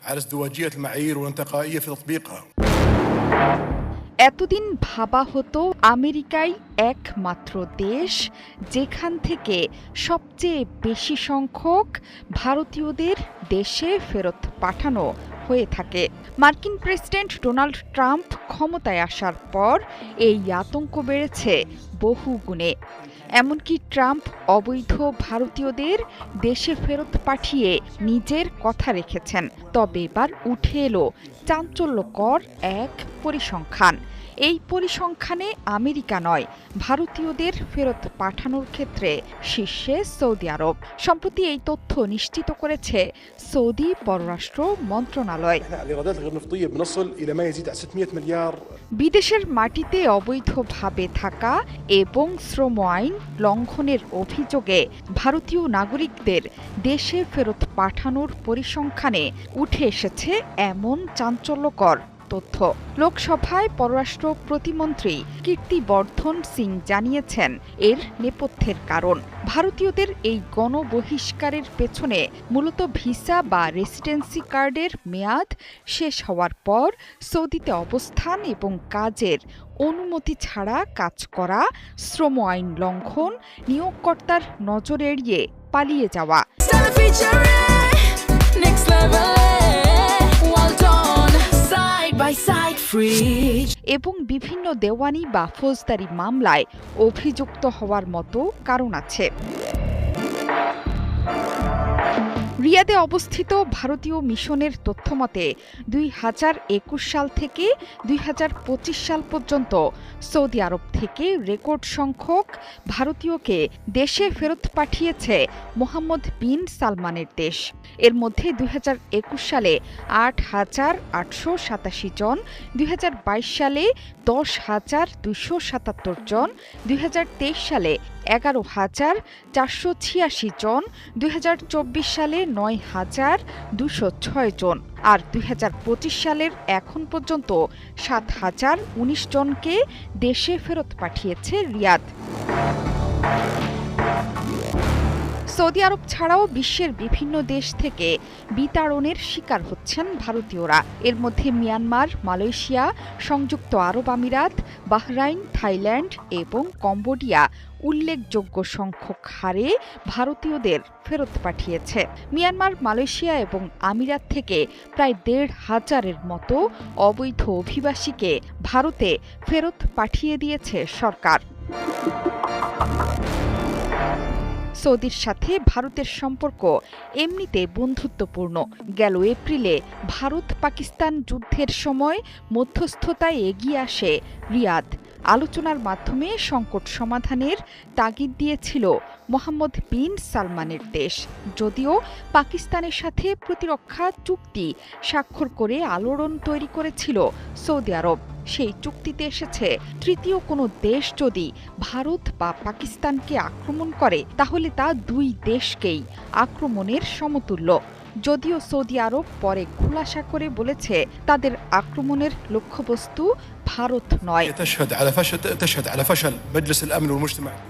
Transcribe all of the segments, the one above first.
على ازدواجية المعايير والانتقائية في تطبيقها। এতদিন ভাবা হতো আমেরিকাই একমাত্র দেশ যেখান থেকে সবচেয়ে বেশি সংখ্যক ভারতীয়দের দেশে ফেরত পাঠানো হয়ে থাকে। মার্কিন প্রেসিডেন্ট ডোনাল্ড ট্রাম্প ক্ষমতায় আসার পর এই আতঙ্ক বেড়েছে বহু গুণে। এমনকি ট্রাম্প অবৈধ ভারতীয়দের দেশে ফেরত পাঠিয়ে নিজের কথা রেখেছেন। তবে এবার উঠে এলো চাঞ্চল্যকর এক পরিসংখ্যান। এই পরিসংখ্যানে আমেরিকা নয়, ভারতীয়দের ফেরত পাঠানোর ক্ষেত্রে শীর্ষে সৌদি আরব। সম্প্রতি এই তথ্য নিশ্চিত করেছে সৌদি পররাষ্ট্র মন্ত্রণালয়। বিদেশের মাটিতে অবৈধভাবে থাকা এবং শ্রম আইন লঙ্ঘনের অভিযোগে ভারতীয় নাগরিকদের দেশে ফেরত পাঠানোর পরিসংখ্যানে উঠে এসেছে এমন চাঞ্চল্যকর তথ্য। লোকসভায় পররাষ্ট্র প্রতিমন্ত্রী কীর্তিবর্ধন সিং জানিয়েছেন এর নেপথ্যের কারণ। ভারতীয়দের এই গণবহিষ্কারের পেছনে মূলত ভিসা বা রেসিডেন্সি কার্ডের মেয়াদ শেষ হওয়ার পর সৌদিতে অবস্থান এবং কাজের অনুমতি ছাড়া কাজ করা, শ্রম আইন লঙ্ঘন, নিয়োগকর্তার নজর এড়িয়ে পালিয়ে যাওয়া। এবং বিভিন্ন দেওয়ানি বা ফৌজদারি মামলায় অভিযুক্ত হওয়ার মতো কারণ আছে। রিয়াদে অবস্থিত ভারতীয় মিশনের তথ্যমতে 2021 সাল থেকে 2025 সাল পর্যন্ত সৌদি আরব থেকে রেকর্ড সংখ্যক ভারতীয়কে দেশে ফেরত পাঠিয়েছে মোহাম্মদ বিন সালমানের দেশ। এর মধ্যে 2021 সালে 8,887 জন, 2022 সালে 10,277 জন, 2023 সালে 11,486 জন, 2024 সালে 9,206 জন আর 2025 সালের এখন পর্যন্ত 7,019 জনকে দেশে ফেরত পাঠিয়েছে রিয়াদ। সৌদি আরব ছাড়াও বিশ্বের বিভিন্ন দেশ থেকে বিতাড়নের শিকার হচ্ছেন ভারতীয়রা। এর মধ্যে মিয়ানমার, মালয়েশিয়া, সংযুক্ত আরব আমিরাত, বাহরাইন, থাইল্যান্ড এবং কম্বোডিয়া উল্লেখযোগ্য সংখ্যক হারে ভারতীয়দের ফেরত পাঠিয়েছে। মিয়ানমার, মালয়েশিয়া এবং আমিরাত থেকে প্রায় 1,500-এর মতো অবৈধ অভিবাসীকে ভারতে ফেরত পাঠিয়ে দিয়েছে সরকার। সৌদির সাথে ভারতের সম্পর্ক এমনিতে বন্ধুত্বপূর্ণ। গেল এপ্রিলে ভারত পাকিস্তান যুদ্ধের সময় মধ্যস্থতায় এগিয়ে আসে রিয়াদ। আলোচনার মাধ্যমে সংকট সমাধানের তাগিদ দিয়েছিল মোহাম্মদ বিন সালমানের দেশ। যদিও পাকিস্তানের সাথে প্রতিরক্ষা চুক্তি স্বাক্ষর করে আলোড়ন তৈরি করেছিল সৌদি আরব। সেই চুক্তিতে এসেছে তৃতীয় কোনো দেশ যদি ভারত বা পাকিস্তানকে আক্রমণ করে তাহলে তা দুই দেশকেই আক্রমণের সমতুল্য। যদিও সৌদি আরব পরে খুলাসা করে বলেছে তাদের আক্রমণের লক্ষ্যবস্তু ভারত নয়।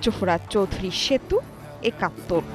জোহরা চৌধুরী সেতু, ৭১।